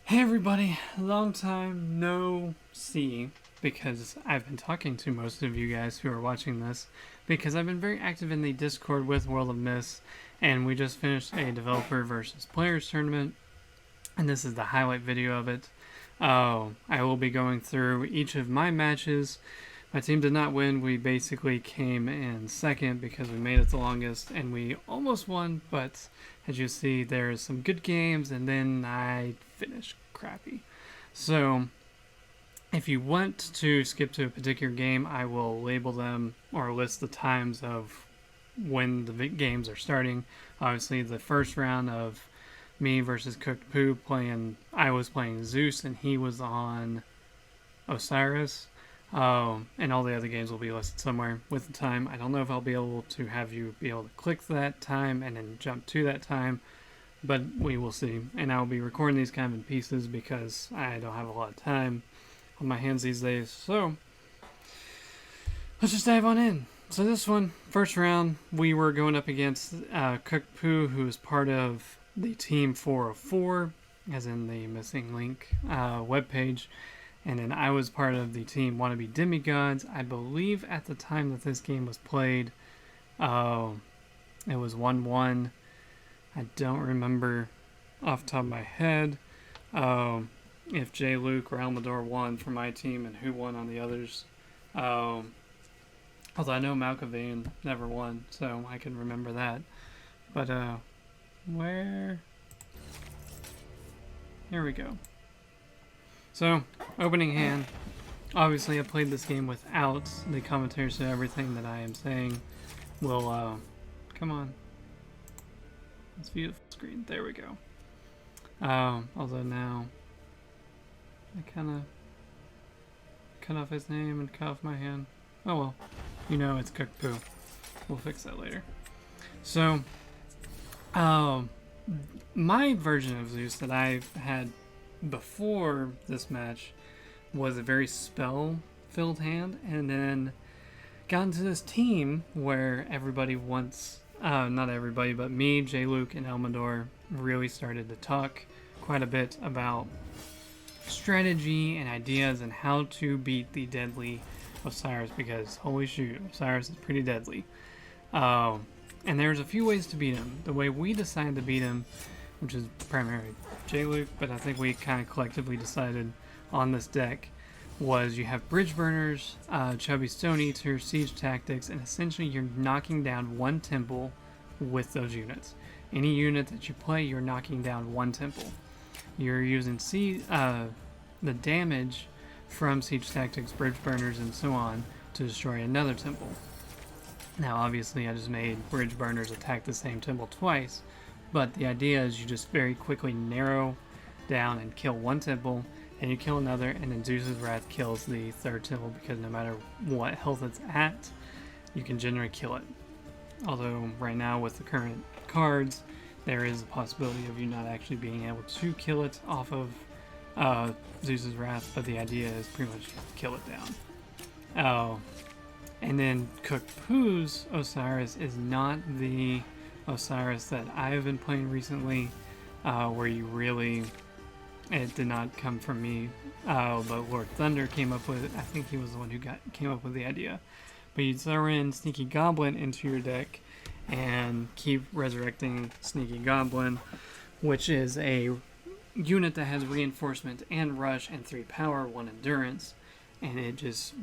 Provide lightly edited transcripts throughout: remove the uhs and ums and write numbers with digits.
Hey everybody, long time no see because I've been talking to most of you guys who are watching this because I've been very active in the Discord with World of Mist, and we just finished a developer versus players tournament, and this is the highlight video of it. I will be going through each of my matches. My team did not win. We basically came in second because we made it the longest and we almost won, but as you see, there's some good games and then I finished crappy. So if you want to skip to a particular game, I will label them or list the times of when the games are starting. Obviously, the first round of me versus Cooked Poo I was playing Zeus and he was on Osiris. And all the other games will be listed somewhere with the time. I don't know if I'll be able to have you be able to click that time and then jump to that time, but we will see. And I'll be recording these kind of in pieces because I don't have a lot of time on my hands these days. So let's just dive on in. So this one, first round, we were going up against Cooked Poo, who is part of the Team 404, as in the missing link webpage. And then I was part of the team Wannabe Demigods. I believe at the time that this game was played, it was 1-1. I don't remember off the top of my head if J. Luke or Almador won for my team and who won on the others. Although I know Malkavane never won, so I can remember that. But where? Here we go. So, opening hand. Obviously, I played this game without the commentaries, so everything that I am saying will, come on. Let's view the full screen. There we go. Although now, I kind of cut off his name and cut off my hand. Oh well. You know it's Cooked Poo. We'll fix that later. So, my version of Zeus that I've had before this match was a very spell-filled hand, and then got into this team where everybody wants, not everybody, but me, J. Luke, and Elmador really started to talk quite a bit about strategy and ideas and how to beat the deadly Osiris, because holy shoot, Osiris is pretty deadly. And there's a few ways to beat him. The way we decided to beat him, which is primarily J. Luke, but I think we kind of collectively decided on this deck, was you have Bridge Burners, Chubby Stone Eater, Siege Tactics, and essentially you're knocking down one temple with those units. Any unit that you play, you're knocking down one temple. You're using the damage from Siege Tactics, Bridge Burners, and so on to destroy another temple. Now obviously I just made Bridge Burners attack the same temple twice, but the idea is you just very quickly narrow down and kill one temple, and you kill another, and then Zeus's Wrath kills the third temple, because no matter what health it's at, you can generally kill it. Although right now with the current cards, there is a possibility of you not actually being able to kill it off of Zeus's Wrath, but the idea is pretty much kill it down. And then Cooked Poo's Osiris is not the Osiris that I've been playing recently, where you really, it did not come from me, but Lord Thunder came up with it. I think he was the one who came up with the idea. But you throw in Sneaky Goblin into your deck and keep resurrecting Sneaky Goblin, which is a unit that has reinforcement and rush and 3 power, 1 endurance, and it just,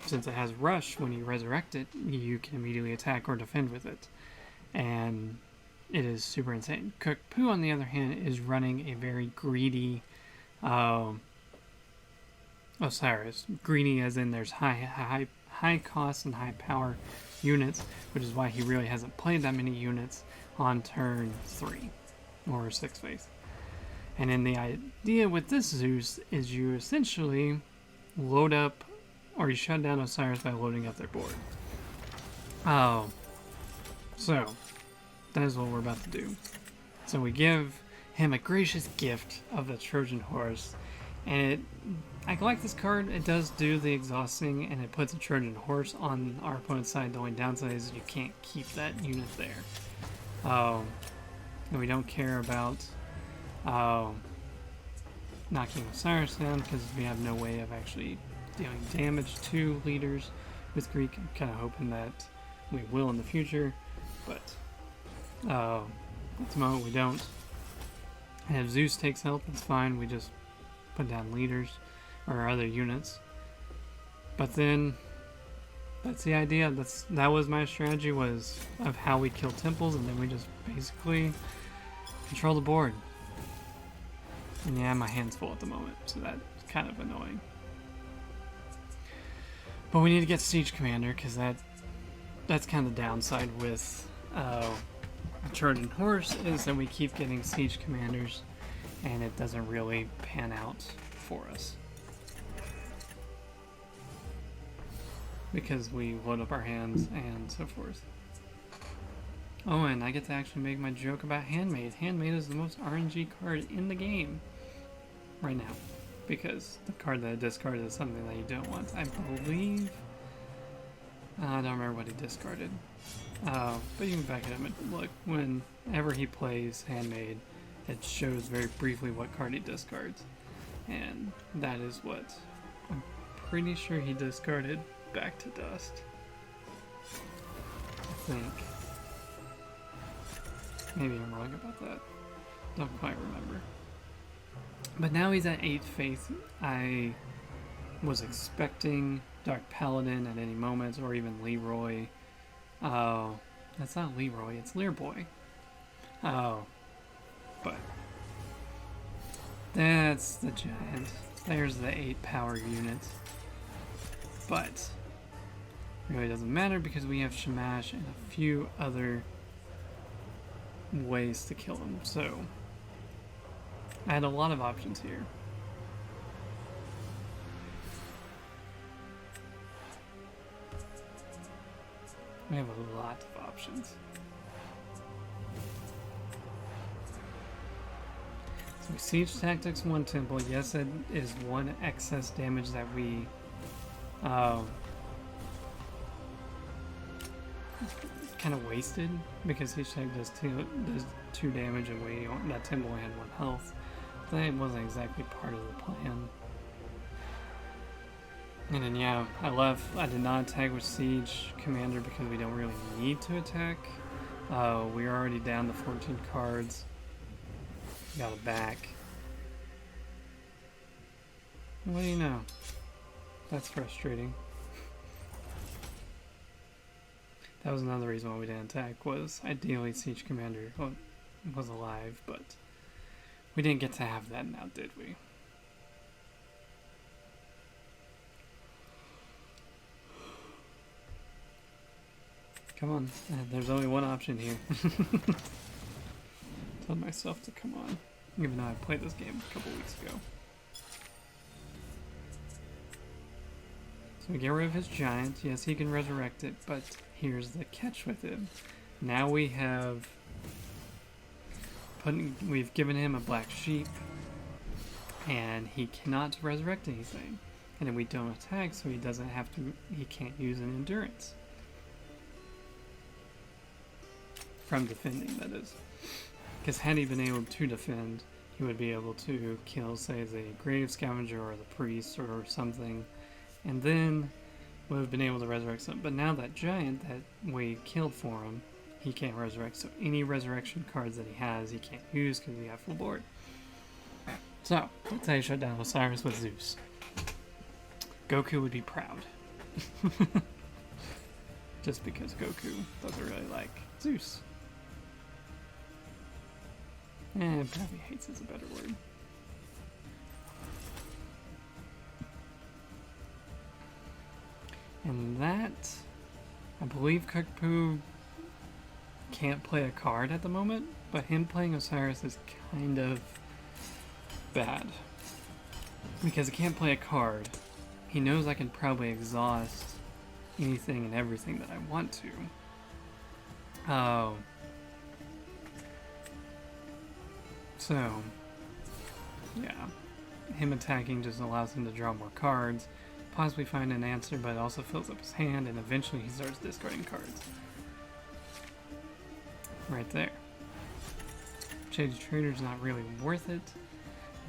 since it has rush, when you resurrect it, you can immediately attack or defend with it. And it is super insane. Cooked Poo, on the other hand, is running a very greedy Osiris. Greedy as in there's high cost and high power units, which is why he really hasn't played that many units on turn 3 or 6 phase. And then the idea with this Zeus is you essentially load up, or you shut down Osiris by loading up their board. So, that is what we're about to do. So we give him a gracious gift of the Trojan horse, and I like this card. It does do the exhausting, and it puts a Trojan horse on our opponent's side. The only downside is you can't keep that unit there. And we don't care about knocking Osiris down because we have no way of actually dealing damage to leaders with Greek. I'm kind of hoping that we will in the future, but at the moment we don't. And if Zeus takes help, it's fine. We just put down leaders or other units. But then that's the idea. That was my strategy, was of how we kill temples, and then we just basically control the board. And yeah, my hand's full at the moment, so that's kind of annoying. But we need to get Siege Commander, because that's kind of the downside with a Trojan Horse, is that we keep getting Siege Commanders, and it doesn't really pan out for us. Because we load up our hands and so forth. Oh, and I get to actually make my joke about Handmaid. Handmaid is the most RNG card in the game right now, because the card that I discarded is something that you don't want. I believe... I don't remember what he discarded. But you can back it up and look. Whenever he plays Handmaid, it shows very briefly what card he discards. And that is what I'm pretty sure he discarded. Back to Dust, I think. Maybe I'm wrong about that. Don't quite remember. But now he's at 8th Faith. I was expecting Dark Paladin at any moment, or even Leroy. Oh, that's not Leroy, it's Learboy. Oh, but that's the giant. There's the 8 power unit. But really doesn't matter because we have Shamash and a few other ways to kill him. So I had a lot of options here. We have a lot of options. So Siege Tactics 1 Temple. Yes, it is 1 excess damage that we kind of wasted, because each type does two damage, and that temple only had 1 health. That wasn't exactly part of the plan. And then yeah, I did not attack with Siege Commander because we don't really need to attack. We're already down to 14 cards. Got it back. What do you know? That's frustrating. That was another reason why we didn't attack, was ideally Siege Commander was alive, but we didn't get to have that now, did we? Come on, there's only one option here. Tell myself to come on, even though I played this game a couple weeks ago. So we get rid of his giant. Yes, he can resurrect it, but here's the catch with him. Now we've given him a black sheep, and he cannot resurrect anything. And then we don't attack, so he can't use an endurance. From defending, that is. Because had he been able to defend, he would be able to kill, say, the grave scavenger or the priest or something, and then would have been able to resurrect something. But now that giant that we killed for him, he can't resurrect. So any resurrection cards that he has, he can't use because we have full board. So that's how you shut down Osiris with Zeus. Goku would be proud. Just because Goku doesn't really like Zeus. And probably hates is a better word. And that, I believe Kukpu can't play a card at the moment, but him playing Osiris is kind of bad. Because he can't play a card. He knows I can probably exhaust anything and everything that I want to. Oh. So, yeah. Him attacking just allows him to draw more cards, possibly find an answer, but it also fills up his hand, and eventually he starts discarding cards. Right there. Shady Trader's not really worth it,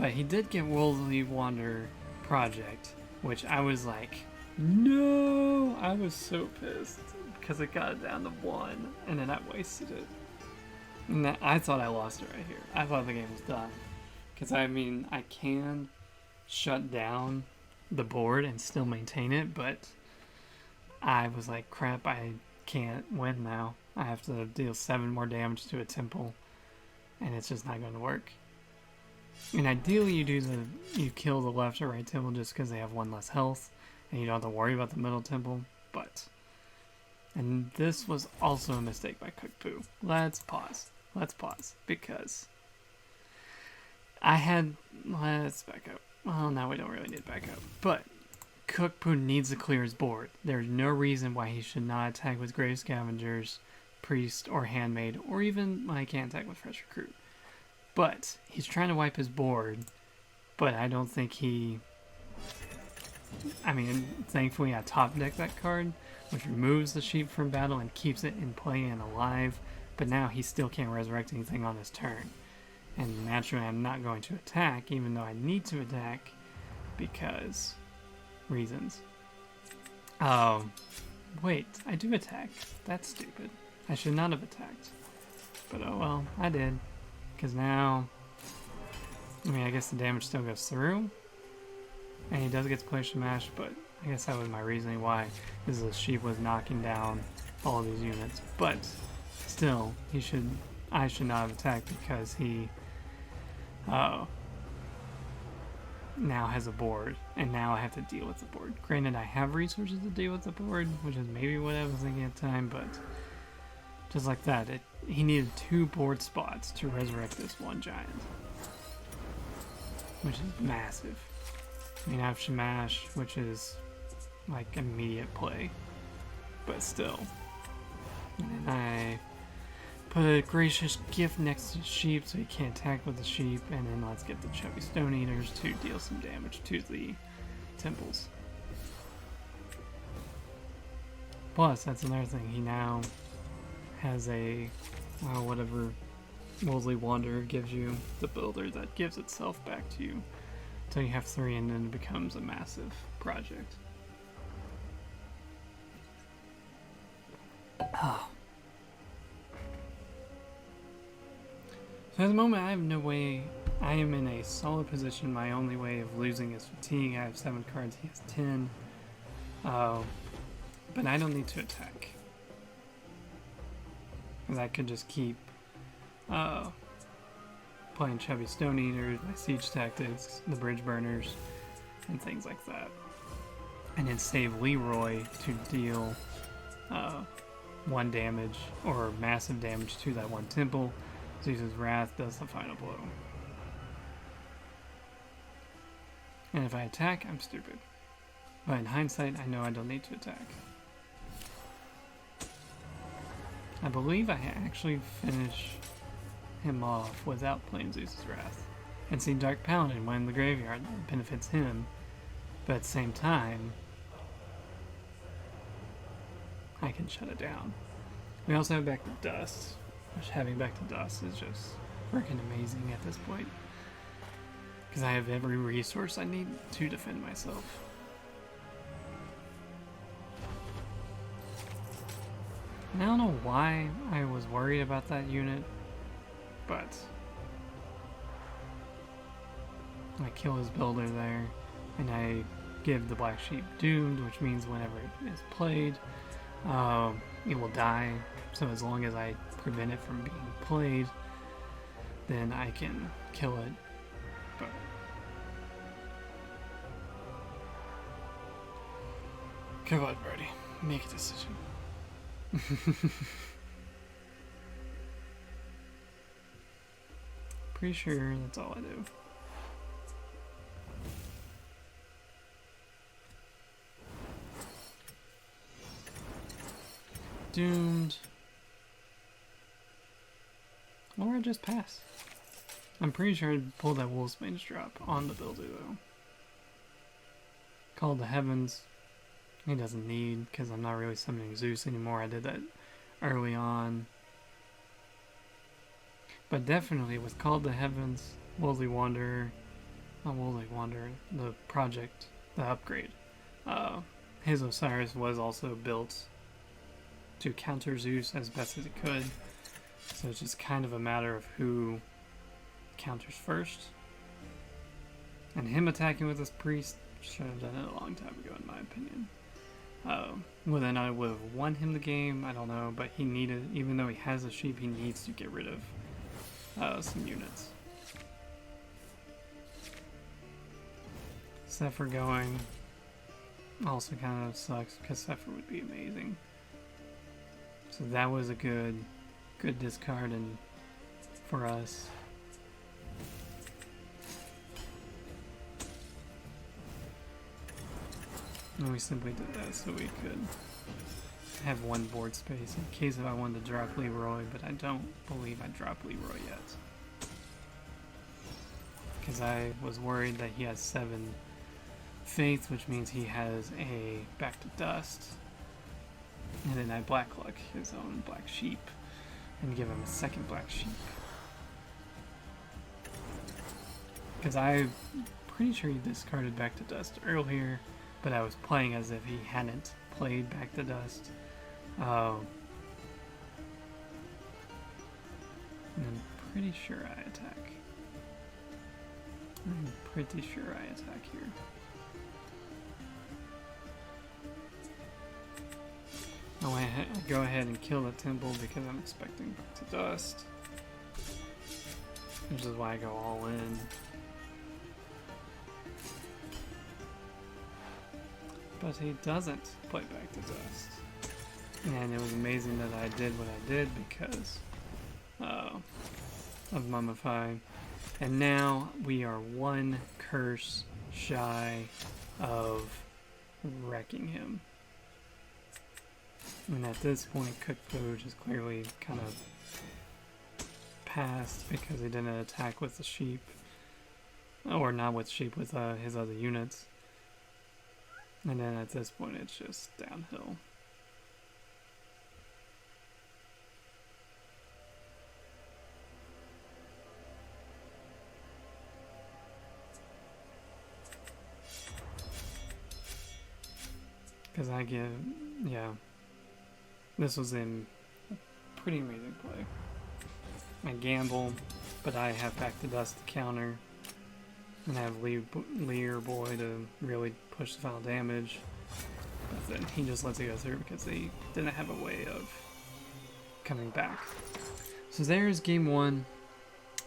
But he did get Worldly Wander Project, which I was like, no! I was so pissed because it got it down to 1 and then I wasted it. And I thought I lost it right here. I thought the game was done. Because I mean, I can shut down the board and still maintain it, but I was like, crap, I can't win now. I have to deal 7 more damage to a temple, and it's just not going to work. And ideally, you kill the left or right temple just because they have 1 less health, and you don't have to worry about the middle temple. And this was also a mistake by Cookpoo. Let's pause because let's back up. Well, now we don't really need to back up, but Cookpoo needs to clear his board. There's no reason why he should not attack with Grave Scavengers, Priest, or Handmaid, or even can't attack with Fresh Recruit. But he's trying to wipe his board, but I don't think thankfully I top decked that card, which removes the sheep from battle and keeps it in play and alive, but now he still can't resurrect anything on his turn. And naturally I'm not going to attack, even though I need to attack, because reasons. Oh, wait, I do attack. That's stupid. I should not have attacked. But oh well, I did. Because now, I guess the damage still goes through. And he does get to play Shamash, but I guess that was my reasoning why. Because the sheep was knocking down all of these units. But still, I should not have attacked because he now has a board, and now I have to deal with the board. Granted, I have resources to deal with the board, which is maybe what I was thinking at the time, but just like that, he needed 2 board spots to resurrect this 1 giant, which is massive. I have Shamash, which is immediate play, but still. And then I put a Gracious Gift next to the sheep so he can't attack with the sheep, and then let's get the Chubby Stone Eaters to deal some damage to the temples. Plus, that's another thing, he now has a whatever Worldly Wanderer gives you, the builder that gives itself back to you until you have 3, and then it becomes a massive project. Oh. So at the moment, I have no way. I am in a solid position. My only way of losing is fatigue. I have 7 cards. He has 10. But I don't need to attack. Because I could just keep playing Chubby Stone Eaters, my Siege Tactics, the Bridge Burners, and things like that. And then save Leroy to deal 1 damage or massive damage to that 1 temple. Zeus's Wrath does the final blow. And if I attack, I'm stupid. But in hindsight, I know I don't need to attack. I believe I actually finish him off without playing Zeus's Wrath. And see, Dark Paladin, when in the graveyard, benefits him. But at the same time, I can shut it down. We also have Back to Dust, which having Back to Dust is just freaking amazing at this point. Because I have every resource I need to defend myself. And I don't know why I was worried about that unit, but I kill his builder there, and I give the Black Sheep Doomed, which means whenever it is played, it will die. So as long as I prevent it from being played, then I can kill it. But come on, Brady, make a decision. Pretty sure that's all I do. Doomed. Or I just pass. I'm pretty sure I'd pull that Wolfsbane's drop on the builder though. Call the Heavens. He doesn't need, because I'm not really summoning Zeus anymore. I did that early on. But definitely with Call the Heavens, Worldly Wanderer, Unholy Wanderer, the project, the upgrade. His Osiris was also built to counter Zeus as best as it could, so it's just kind of a matter of who counters first. And him attacking with his priest should have done it a long time ago, in my opinion. Whether or not I would have won him the game, I don't know, but he needed, even though he has a sheep, he needs to get rid of some units. Zephyr going also kind of sucks because Zephyr would be amazing. So that was a good discard and for us. And we simply did that so we could have one board space in case if I wanted to drop Leroy, but I don't believe I dropped Leroy yet. Because I was worried that he has 7 faith, which means he has a back to dust. And then I blackluck his own black sheep and give him a second black sheep. Because I'm pretty sure he discarded back to dust earlier, but I was playing as if he hadn't played back to dust. And I'm pretty sure I attack. I'm pretty sure I attack here. Oh, I go ahead and kill the temple because I'm expecting back to dust. Which is why I go all in. But he doesn't play back to dust. And it was amazing that I did what I did because of Mummify. And now we are 1 curse shy of wrecking him. And at this point, Cooked Food is clearly kind of passed because he didn't attack with the sheep. Or not with sheep, with his other units. And then at this point, it's just downhill. Because I give, yeah, this was in pretty amazing play. I gamble, but I have back to dust to counter. And I have Lear Boy to really push the final damage. But then he just lets it go through because they didn't have a way of coming back. So there's game 1.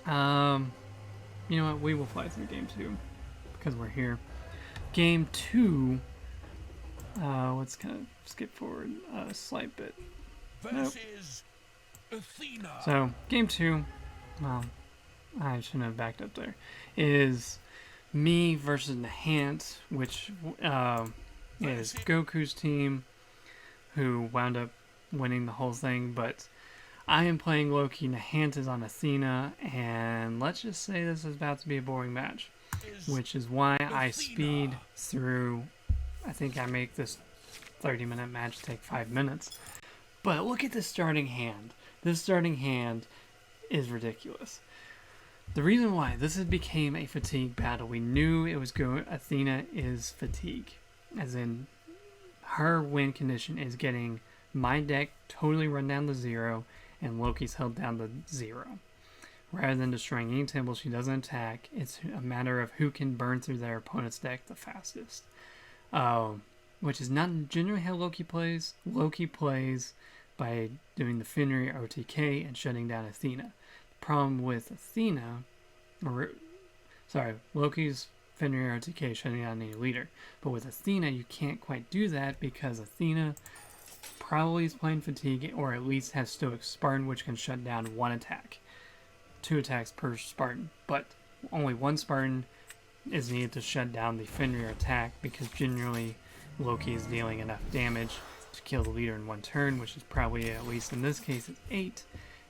You know what? We will fly through game 2 because we're here. Game 2. Let's kind of skip forward a slight bit. Nope. Athena. So game 2. Well, I shouldn't have backed up there. Is me versus Nahant, which is Goku's team, who wound up winning the whole thing. But I am playing Loki, Nahant is on Athena, and let's just say this is about to be a boring match, which is why I speed through. I think I make this 30-minute match take 5 minutes. But look at this starting hand. This starting hand is ridiculous. The reason why this became a fatigue battle, we knew it was going. Athena is fatigue, as in her win condition is getting my deck totally run down to 0 and Loki's held down to 0. Rather than destroying any temple, she doesn't attack. It's a matter of who can burn through their opponent's deck the fastest, which is not generally how Loki plays. Loki plays by doing the Fenrir OTK and shutting down Athena. Problem with Athena, Loki's Fenrir OTK shutting down any leader. But with Athena, you can't quite do that because Athena probably is playing Fatigue, or at least has Stoic Spartan, which can shut down 1 attack. 2 attacks per Spartan, but only 1 Spartan is needed to shut down the Fenrir attack because generally Loki is dealing enough damage to kill the leader in 1 turn, which is probably, at least in this case, it's 8.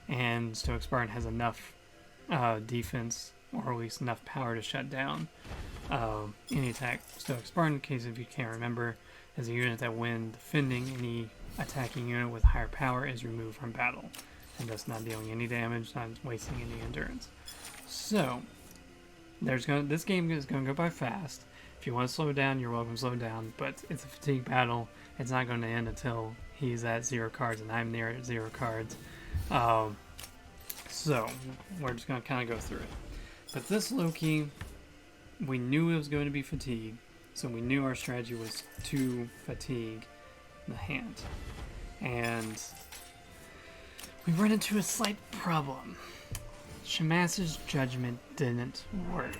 And Stoic Spartan has enough defense, or at least enough power to shut down any attack. Stoic Spartan, in case if you can't remember, is a unit that when defending, any attacking unit with higher power is removed from battle, and thus not dealing any damage, not wasting any endurance. So, This game is gonna go by fast. If you want to slow down, you're welcome to slow down. But it's a fatigue battle. It's not going to end until he's at 0 cards and I'm near at 0 cards. Um, so we're just gonna kind of go through it. But this Loki, we knew it was going to be fatigue, so we knew our strategy was to fatigue the hand. And we run into a slight problem. Shamash's judgment didn't work.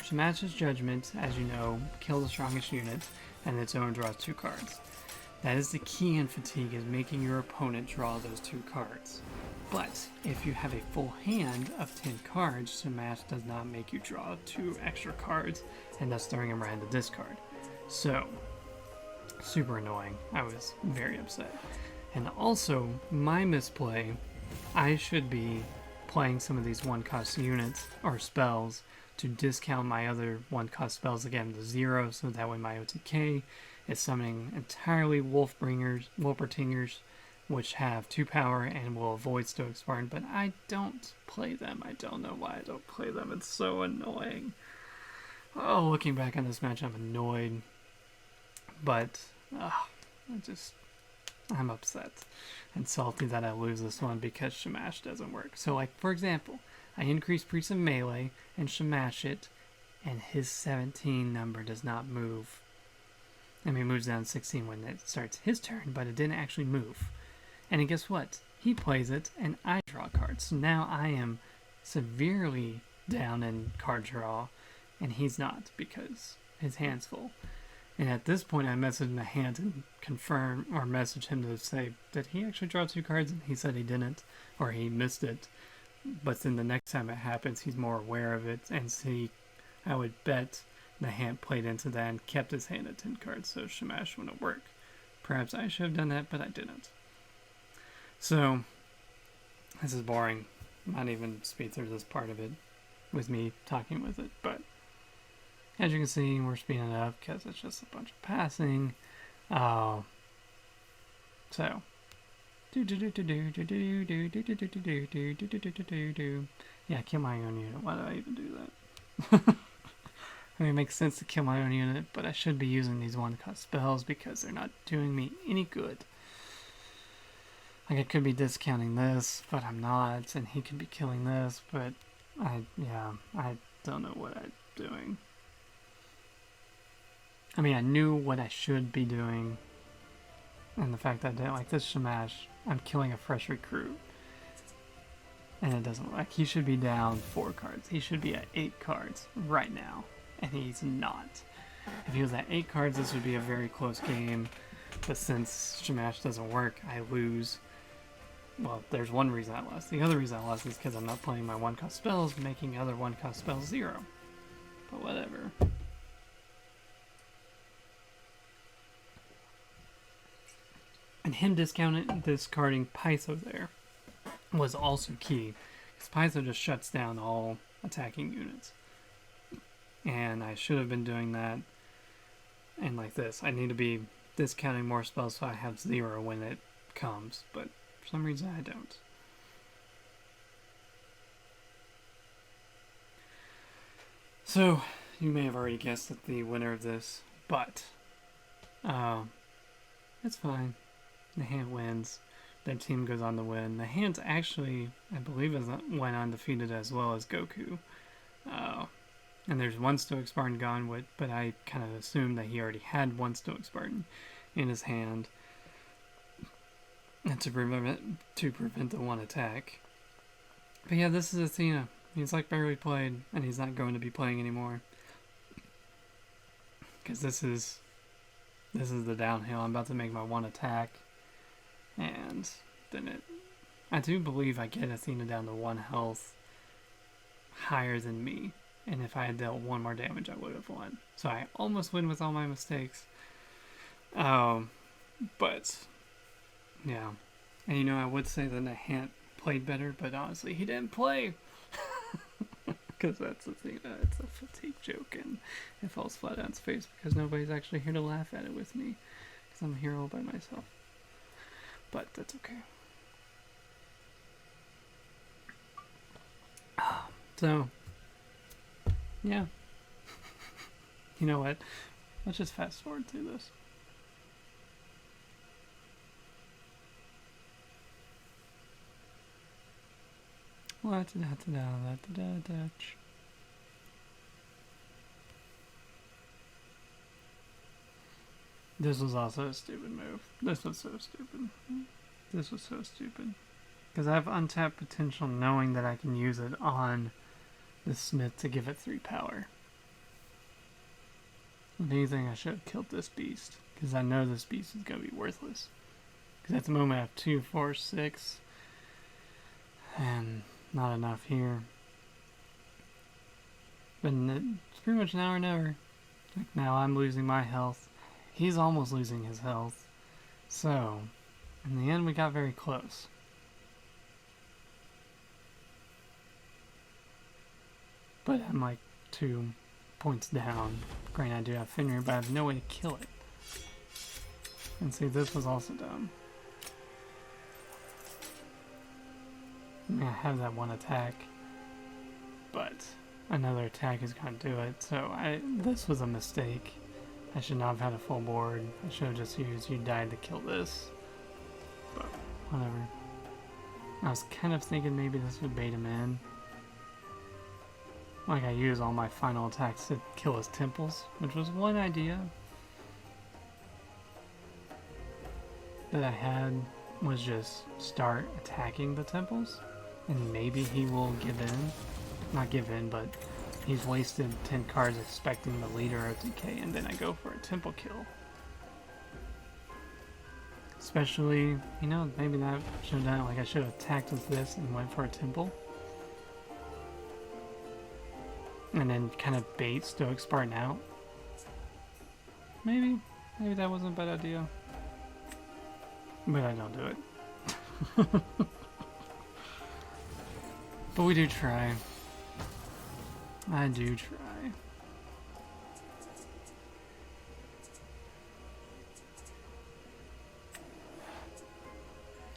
Shamash's judgment, as you know, kills the strongest unit, and its owner draws 2 cards. That is the key in fatigue, is making your opponent draw those 2 cards. But if you have a full hand of 10 cards, Shamash does not make you draw 2 extra cards, and thus throwing him right in the discard. So, super annoying. I was very upset. And also, my misplay, I should be playing some of these 1-cost units or spells to discount my other 1-cost spells again to 0, so that way my OTK is summoning entirely Wolpertingers, which have 2 power and will avoid Stoic Spartan, but I don't play them. I don't know why I don't play them. It's so annoying. Oh, looking back on this match, I'm annoyed. But, I'm upset and salty that I lose this one because Shamash doesn't work. So, like, for example, I increase Priest of Melee and Shamash it, and his 17 number does not move. I mean, it moves down 16 when it starts his turn, but it didn't actually move. And guess what? He plays it, and I draw cards. So now I am severely down in card draw, and he's not because his hand's full. And at this point, I messaged the hand and confirm or message him to say that he actually drew 2 cards, and he said he didn't, or he missed it. But then the next time it happens, he's more aware of it, and see, I would bet the hand played into that and kept his hand at 10 cards, so Shamash wouldn't work. Perhaps I should have done that, but I didn't. So, this is boring. Not even speed through this part of it with me talking with it, but as you can see, we're speeding it up because it's just a bunch of passing. So, yeah, kill my own unit. Why do I even do that? I mean, it makes sense to kill my own unit, but I should be using these 1-cost spells because they're not doing me any good. Like, I could be discounting this, but I'm not, and he could be killing this, but I don't know what I'm doing. I mean, I knew what I should be doing, and the fact that I didn't, like this Shamash, I'm killing a fresh recruit, and it doesn't, like, he should be down 4 cards. He should be at 8 cards right now, and he's not. If he was at 8 cards, this would be a very close game, but since Shamash doesn't work, I lose. Well, there's one reason I lost. The other reason I lost is because I'm not playing my 1-cost spells, making other 1-cost spells 0. But whatever. And him discarding Pytho there was also key, because Pytho just shuts down all attacking units. And I should have been doing that. And like this, I need to be discounting more spells so I have 0 when it comes, but for some reason I don't. So, you may have already guessed at the winner of this, but it's fine. The hand wins. Their team goes on to win. The hand actually, I believe, went undefeated as well as Goku. And there's 1 Stoic Spartan gone, but I kind of assumed that he already had 1 Stoic Spartan in his hand, and to prevent the 1 attack. But yeah, this is Athena. He's like barely played, and he's not going to be playing anymore. Because this is the downhill. I'm about to make my 1 attack, and then I do believe I get Athena down to 1 health higher than me. And if I had dealt 1 more damage, I would have won. So I almost win with all my mistakes. But, yeah. And I would say that Nahant played better, but honestly, he didn't play. Because that's the thing. It's a fatigue joke, and it falls flat on its face because nobody's actually here to laugh at it with me. Because I'm here all by myself. But that's okay. So, Yeah. You know what? Let's just fast forward through this. This was also a stupid move. This was so stupid. This was so stupid. Because I have untapped potential knowing that I can use it on the Smith to give it 3 power. If anything, I should have killed this beast. Because I know this beast is going to be worthless. Because at the moment I have 2, 4, 6. And not enough here. But it's pretty much now or never. Like now I'm losing my health. He's almost losing his health. So, in the end we got very close. But I'm like 2 points down. Granted, I do have Fenrir, but I have no way to kill it. And see, this was also dumb. I mean, I have that one attack, but another attack is going to do it. So this was a mistake. I should not have had a full board. I should have just used You Died to kill this. But whatever. I was kind of thinking maybe this would bait him in. Like I use all my final attacks to kill his temples, which was one idea that I had, was just start attacking the temples and maybe he will give in. Not give in, but he's wasted 10 cards expecting the leader OTK and then I go for a temple kill. Especially, you know, maybe that should have done it. Like I should have attacked with this and went for a temple. And then kind of bait Stoic Spartan out. Maybe that wasn't a bad idea. But I don't do it. But we do try. I do try.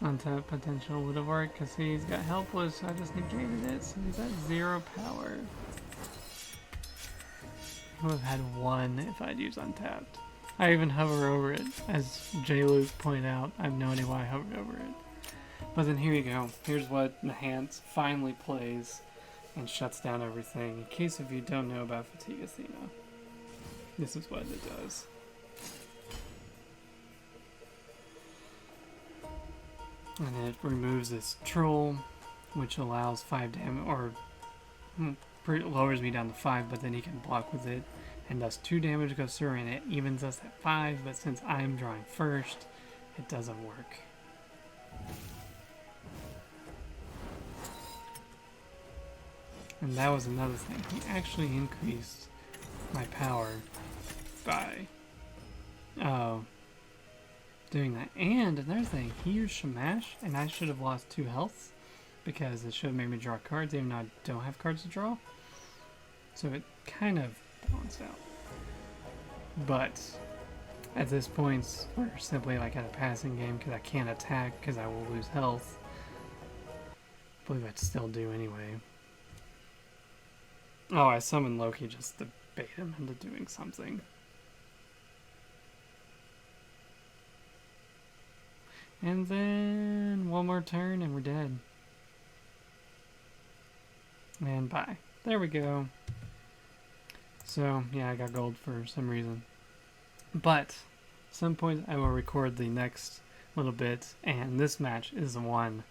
Untapped potential would have worked because he's got helpless, so I just negated it, so he's at 0 power. I would have had 1 if I'd used untapped. I even hover over it, as J. Luke pointed out. I have no idea why I hovered over it. But then here you go. Here's what Nahant finally plays and shuts down everything. In case if you don't know about Fatigue Athena, this is what it does. And it removes this troll, which allows 5 damage, or lowers me down to 5, but then he can block with it and does 2 damage goes through and it evens us at 5, but since I'm drawing first, it doesn't work. And that was another thing. He actually increased my power by doing that. And another thing, he used Shamash and I should have lost 2 health because it should have made me draw cards even though I don't have cards to draw. So it kind of balanced out. But at this point, we're simply like at a passing game because I can't attack because I will lose health. I believe I'd still do anyway. Oh, I summoned Loki just to bait him into doing something. And then one more turn and we're dead. And bye. There we go. So, yeah, I got gold for some reason. But, at some point I will record the next little bit, and this match is the one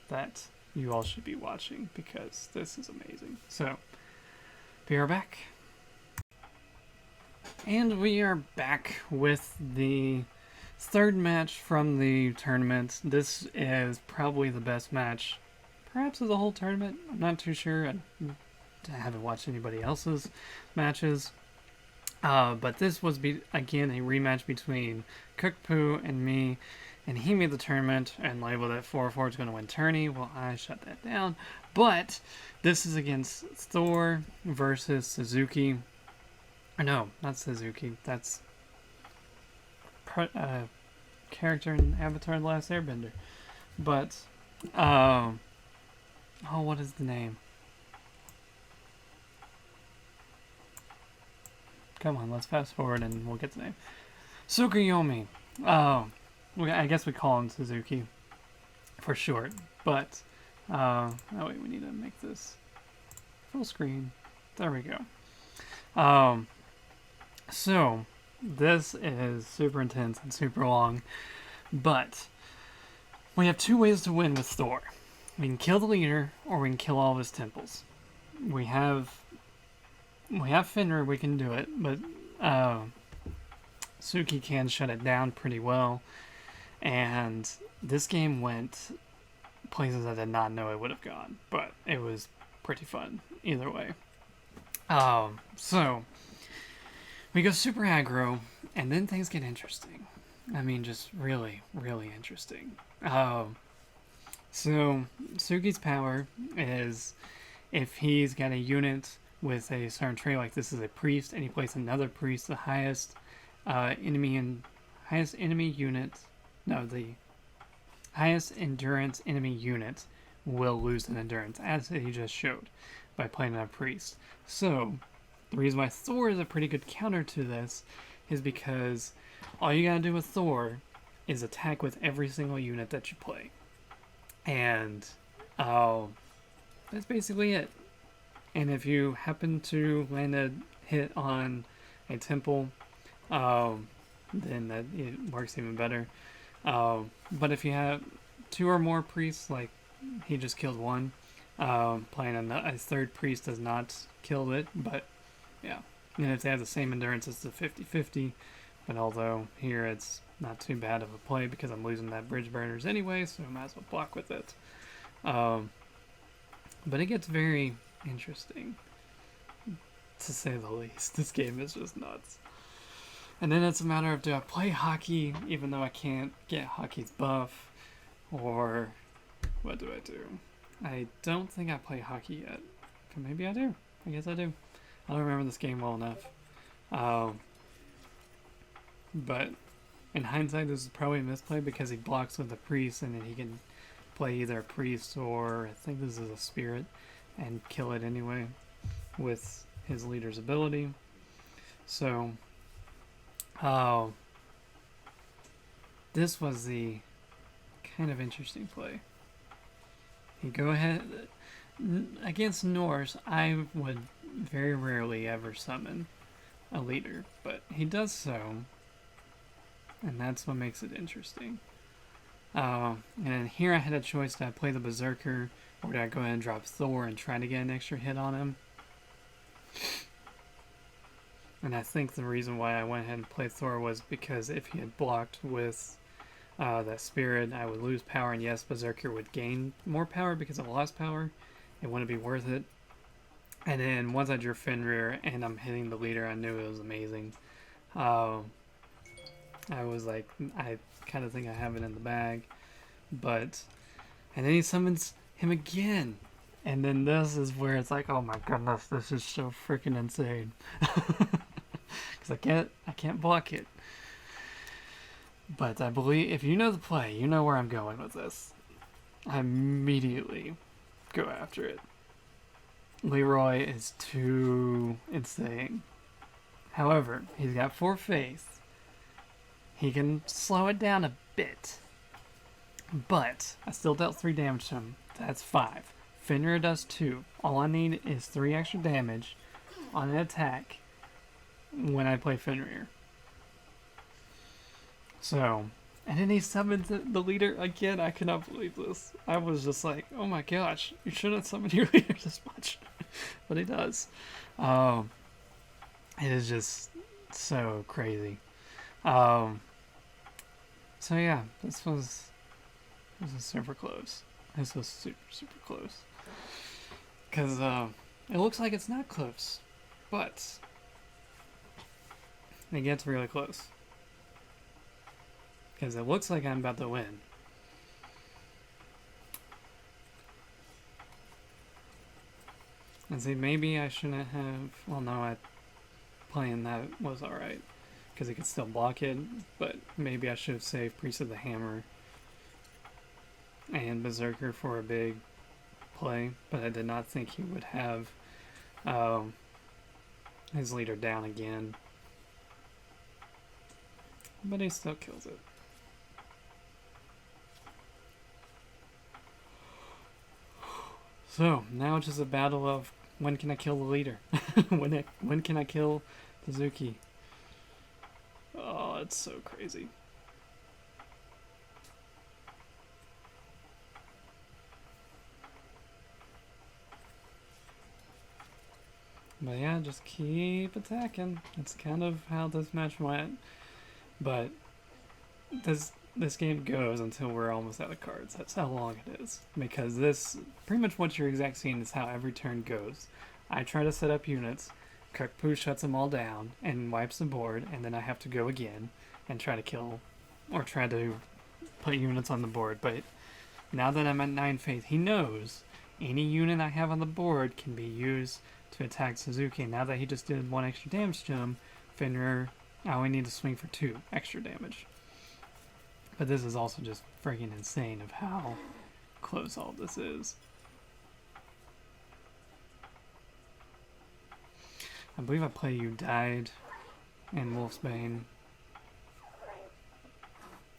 that you all should be watching, because this is amazing. So, we are back. And we are back with the third match from the tournament. This is probably the best match, perhaps of the whole tournament. I'm not too sure. I haven't watched anybody else's matches. But this was, again, a rematch between Cookpoo and me. And he made the tournament and labeled it 4-4 is going to win tourney. Well, I shut that down. But this is against Thor versus Suzuki. No, not Suzuki. That's character in Avatar: The Last Airbender. But, what is the name? Come on, let's fast forward and we'll get to the name. Tsukuyomi. Oh, I guess we call him Suzuki for short. But, oh wait, we need to make this full screen. There we go. So, this is super intense and super long. But, we have two ways to win with Thor. We can kill the leader, or we can kill all of his temples. We have Fenrir, we can do it, but Suki can shut it down pretty well. And this game went places I did not know it would have gone, but it was pretty fun either way. So we go super aggro, and then things get interesting. I mean, just really, really interesting. So Suki's power is if he's got a unit with a certain trait, like this is a priest, and he plays another priest, the highest enemy unit. No, the highest endurance enemy unit will lose an endurance, as he just showed by playing a priest. So the reason why Thor is a pretty good counter to this is because all you gotta do with Thor is attack with every single unit that you play. And that's basically it. And if you happen to land a hit on a temple, then that it works even better. But if you have two or more priests, like he just killed one, playing a third priest does not kill it, but yeah. And if they have the same endurance, it's a 50-50. But although here it's not too bad of a play because I'm losing that bridge burners anyway, so I might as well block with it. But it gets very interesting, to say the least. This game is just nuts. And then it's a matter of, do I play hockey even though I can't get hockey's buff, or what do I do? I don't think I play hockey yet. Maybe I do. I guess I do. I don't remember this game well enough. But in hindsight, this is probably a misplay because he blocks with a priest, and then he can play either a priest or I think this is a spirit and kill it anyway with his leader's ability. So, this was the kind of interesting play. You go ahead against Norse. I would very rarely ever summon a leader, but he does so, and that's what makes it interesting. And here I had a choice: did I play the Berserker, or did I go ahead and drop Thor and try to get an extra hit on him? And I think the reason why I went ahead and played Thor was because if he had blocked with that spirit, I would lose power, and yes, Berserker would gain more power because I lost power. It wouldn't be worth it. And then once I drew Fenrir and I'm hitting the leader, I knew it was amazing. I was like, I kind of think I have it in the bag. And then he summons him again. And then this is where it's like, oh my goodness, this is so freaking insane. Because I can't block it. But I believe, if you know the play, you know where I'm going with this. I immediately go after it. Leroy is too insane. However, he's got 4 faith. He can slow it down a bit. But I still dealt 3 damage to him. That's 5. Fenrir does 2. All I need is 3 extra damage on an attack when I play Fenrir. So, and then he summons the leader again. I cannot believe this. I was just like, oh my gosh, you shouldn't summon your leader this much. But he does. It is just so crazy. So yeah, this was super close. This was super, super close. Because it looks like it's not close, but it gets really close. Because it looks like I'm about to win. And see, maybe I shouldn't have... Well, no, playing that was alright. Because he could still block it. But maybe I should have saved Priest of the Hammer and Berserker for a big play. But I did not think he would have his leader down again. but he still kills it. So now it's just a battle of when can I kill the leader? when can I kill Suzuki? Oh, it's so crazy. But yeah, just keep attacking. That's kind of how this match went. But this game goes until we're almost out of cards. That's how long it is. Because this, pretty much what you're exact seeing is how every turn goes. I try to set up units, Kukpu shuts them all down and wipes the board, and then I have to go again and try to kill, or try to put units on the board. But now that I'm at 9 faith, he knows any unit I have on the board can be used to attack Suzuki. Now that he just did 1 extra damage to him, Fenrir, I only need to swing for 2 extra damage. But this is also just freaking insane of how close all this is. I believe I play You Died and Wolfsbane.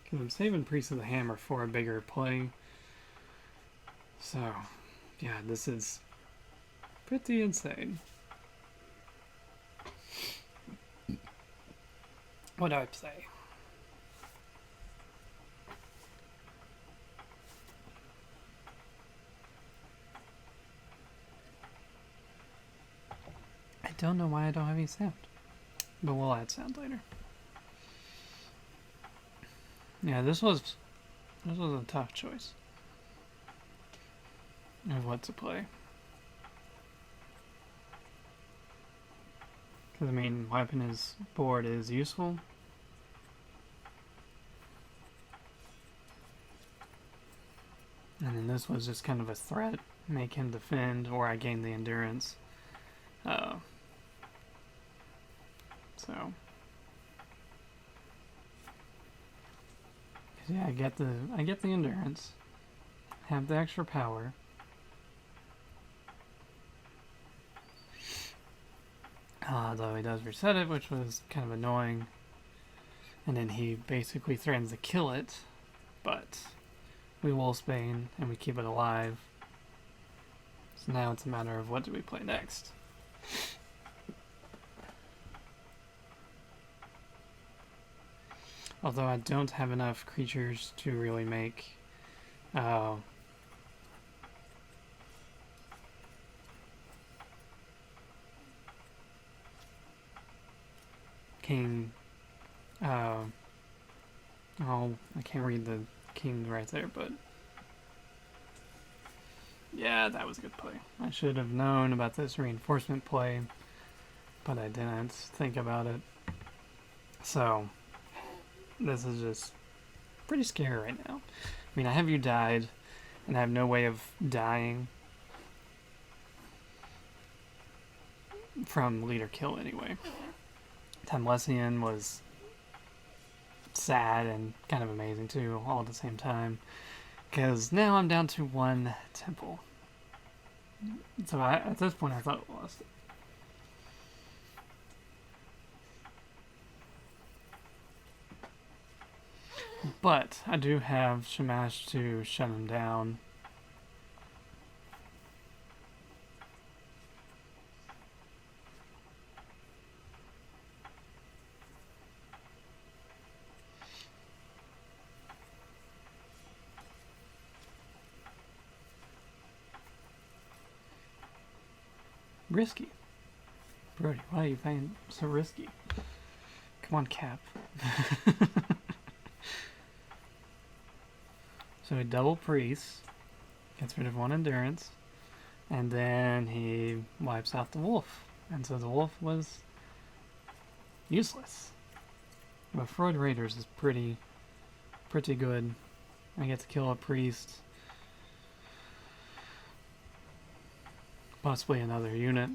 Because I'm saving Priest of the Hammer for a bigger play. So, yeah, this is pretty insane. What do I say? I don't know why I don't have any sound. But we'll add sound later. Yeah, this was a tough choice of what to play. Because, I mean, wiping his board is useful. And then this was just kind of a threat. Make him defend, or I gain the endurance. So... yeah, I get the endurance. Have the extra power. Though he does reset it, which was kind of annoying. And then he basically threatens to kill it, but we Wolfsbane and we keep it alive. So now it's a matter of what do we play next. Although I don't have enough creatures to really make King. I can't read the king right there, but yeah, that was a good play. I should have known about this reinforcement play, but I didn't think about it. So this is just pretty scary right now. I mean, I have You Died, and I have no way of dying from leader kill anyway. Timlessian was sad and kind of amazing too, all at the same time. Because now I'm down to 1 temple. So at this point I thought I lost it. But I do have Shamash to shut him down. Risky. Brody, why are you playing so risky? Come on, Cap. So he double priest, gets rid of 1 endurance, and then he wipes out the wolf. And so the wolf was useless. But Freud Raiders is pretty good. I get to kill a priest. Possibly another unit.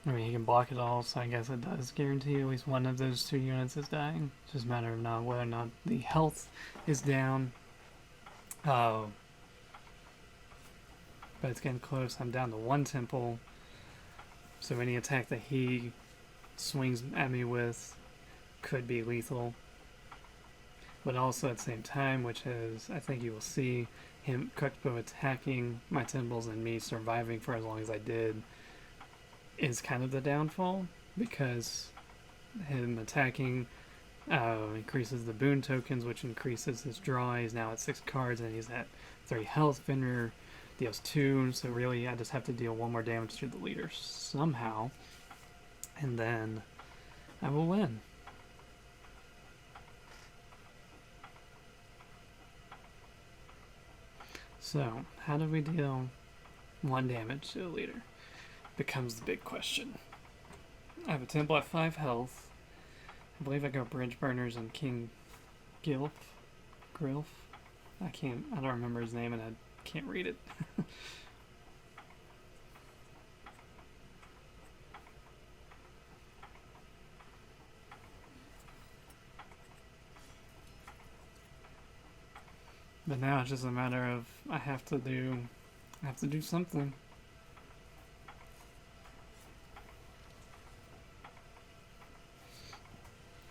I mean, he can block it all, so I guess it does guarantee at least 1 of those 2 units is dying. It's just a matter of not whether or not the health is down. But it's getting close. I'm down to 1 temple. So any attack that he swings at me with could be lethal. But also at the same time, which is, I think you will see him, Kukpo, attacking my temples and me surviving for as long as I did, is kind of the downfall, because him attacking increases the boon tokens, which increases his draw. He's now at 6 cards and he's at 3 health. Fenrir deals 2, so really I just have to deal 1 more damage to the leader somehow, and then I will win. So, how do we deal 1 damage to the leader? Becomes the big question. I have a temple at 5 health. I believe I go Bridge Burners and King Gilf. Grilf? I don't remember his name and I can't read it. But now it's just a matter of I have to do something.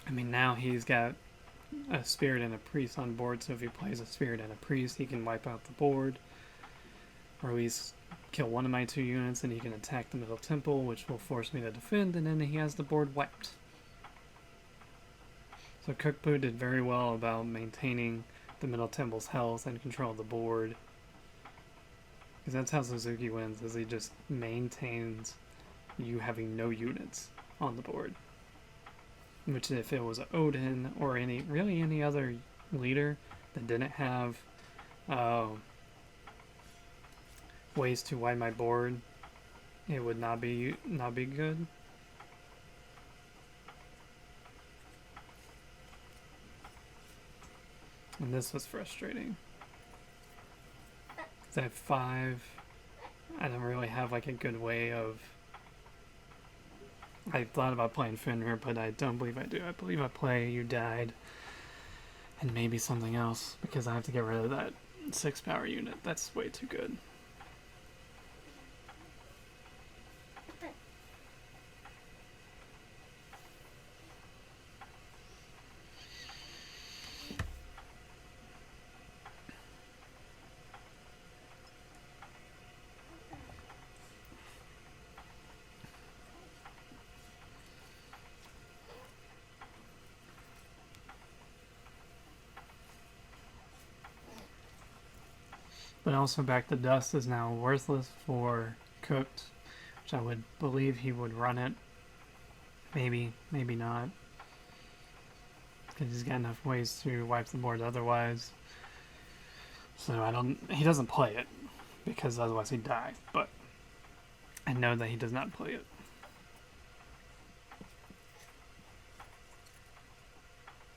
I mean, now he's got a spirit and a priest on board, so if he plays a spirit and a priest, he can wipe out the board, or at least kill 1 of my 2 units, and he can attack the middle temple, which will force me to defend, and then he has the board wiped. So Kukpo did very well about maintaining the middle temple's health and control of the board, because that's how Suzuki wins, is he just maintains you having no units on the board. Which, if it was Odin or any other leader that didn't have ways to wipe my board, it would not be good. And this was frustrating. 'Cause I have 5. I don't really have like a good way of. I thought about playing Fenrir, but I don't believe I do. I believe I play You Died and maybe something else, because I have to get rid of that 6 power unit. That's way too good. But also Back to Dust is now worthless for Cooked, which I would believe he would run it. Maybe, maybe not. Because he's got enough ways to wipe the board otherwise. So he doesn't play it, because otherwise he'd die. But I know that he does not play it.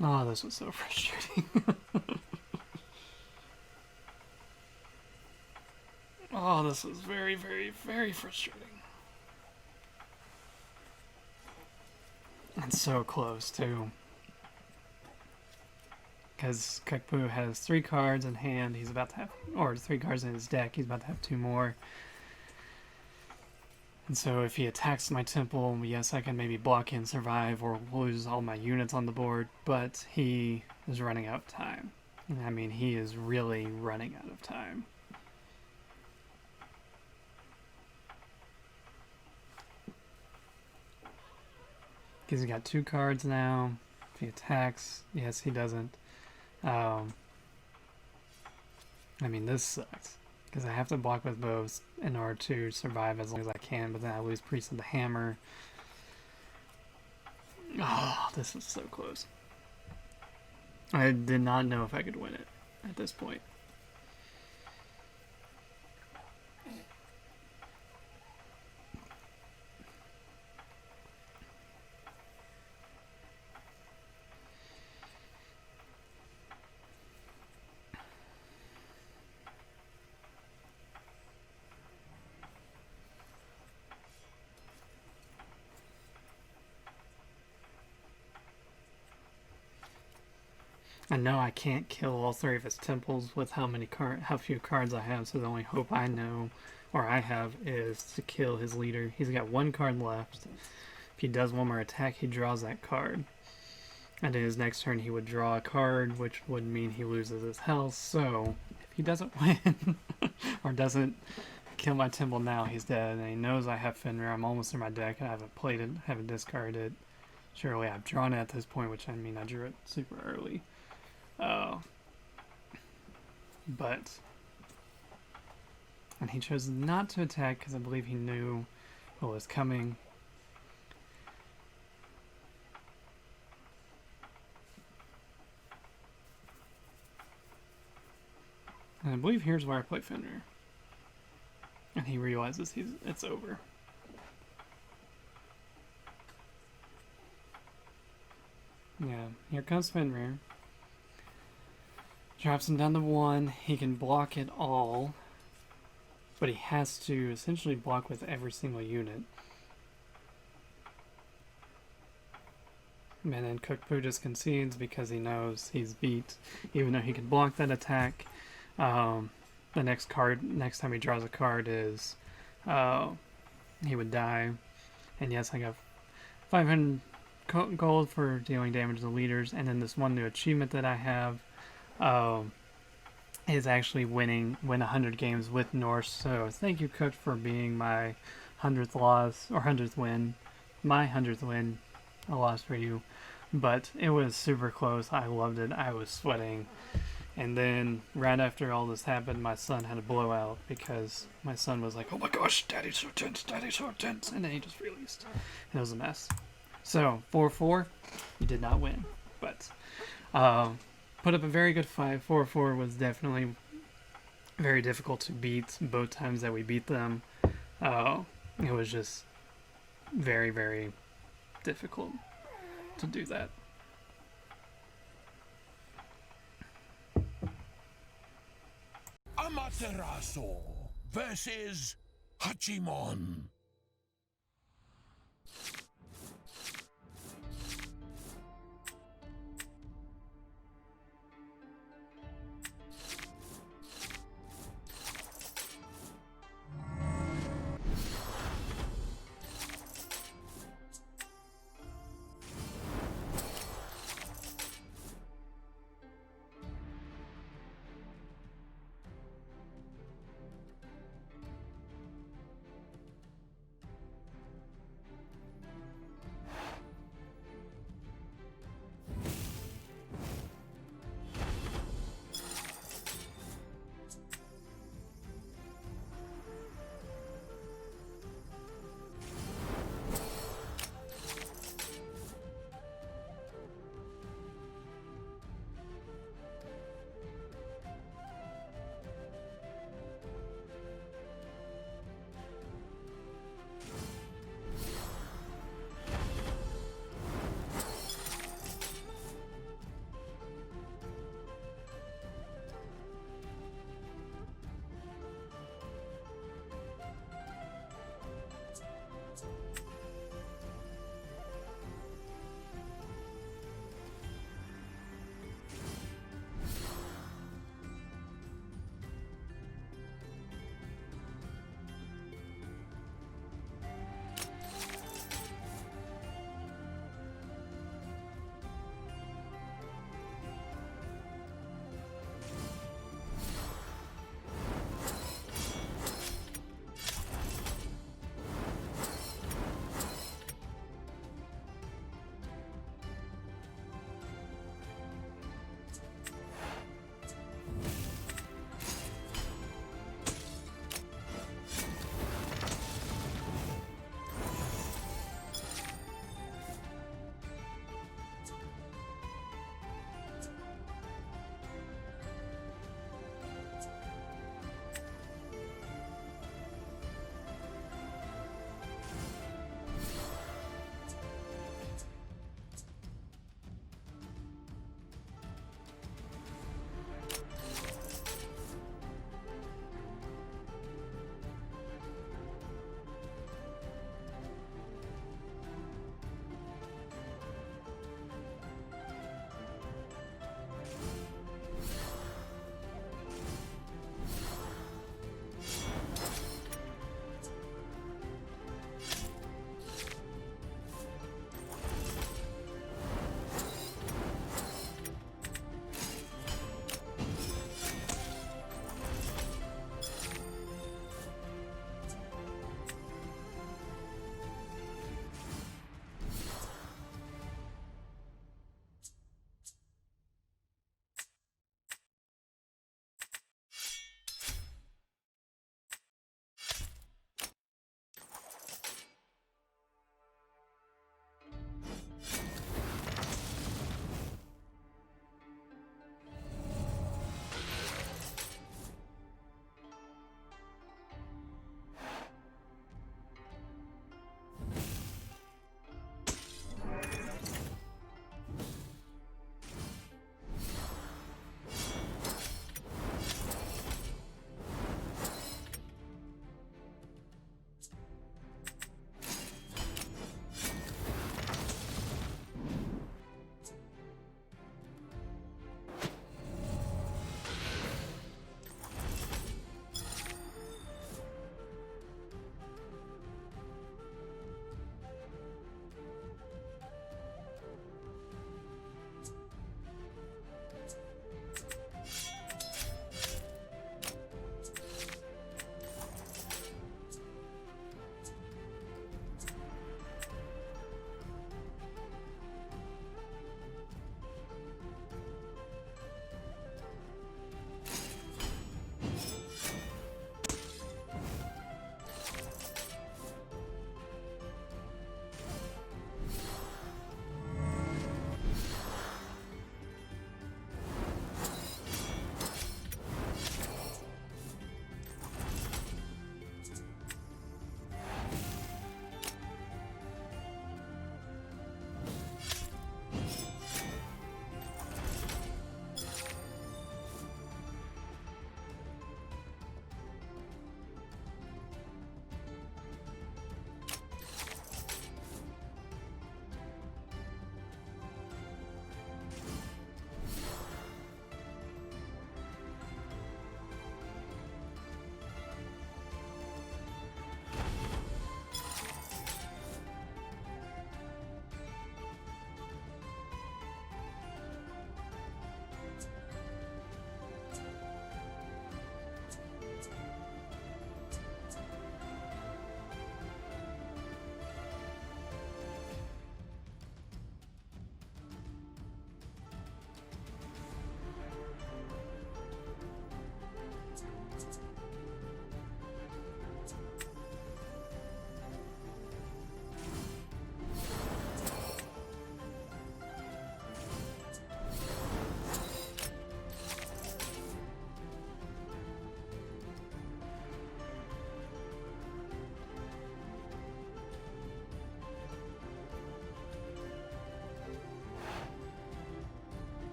Oh, this was so frustrating. Oh, this was very, very, very frustrating. And so close, too. Because Kukpo has 3 cards in hand, he's about to have, or 3 cards in his deck, he's about to have 2 more. And so if he attacks my temple, yes, I can maybe block and survive or lose all my units on the board, but he is running out of time. I mean, he is really running out of time. Because he's got 2 cards now. If he attacks, yes, he doesn't. I mean, this sucks. Because I have to block with both in order to survive as long as I can, but then I lose Priest of the Hammer. Oh, this was so close. I did not know if I could win it at this point. I know I can't kill all 3 of his temples with how few cards I have, so the only hope I know, or I have, is to kill his leader. He's got 1 card left. If he does 1 more attack, he draws that card. And in his next turn, he would draw a card, which would mean he loses his health. So if he doesn't win or doesn't kill my Temple now, he's dead. And he knows I have Fenrir. I'm almost in my deck. I haven't played it, haven't discarded it. Surely I've drawn it at this point, which I mean I drew it super early. But and he chose not to attack because I believe he knew what was coming. And I believe here's where I play Fenrir. And he realizes it's over. Yeah, here comes Fenrir. Drops him down to 1. He can block it all. But he has to essentially block with every single unit. And then Cookpoo just concedes because he knows he's beat. Even though he can block that attack. The next time he draws a card is he would die. And yes, I got 500 gold for dealing damage to leaders. And then this one new achievement that I have is actually win 100 games with Norse. So thank you, Cook, for being my 100th loss or 100th win. My 100th win, a loss for you. But it was super close. I loved it. I was sweating. And then right after all this happened, my son had a blowout because my son was like, "Oh my gosh, Daddy's so tense, Daddy's so tense," and then he just released. It was a mess. So 4-4, you did not win, but put up a very good fight. 4-4 was definitely very difficult to beat. Both times that we beat them, it was just very, very difficult to do that. Amaterasu versus Hachimon.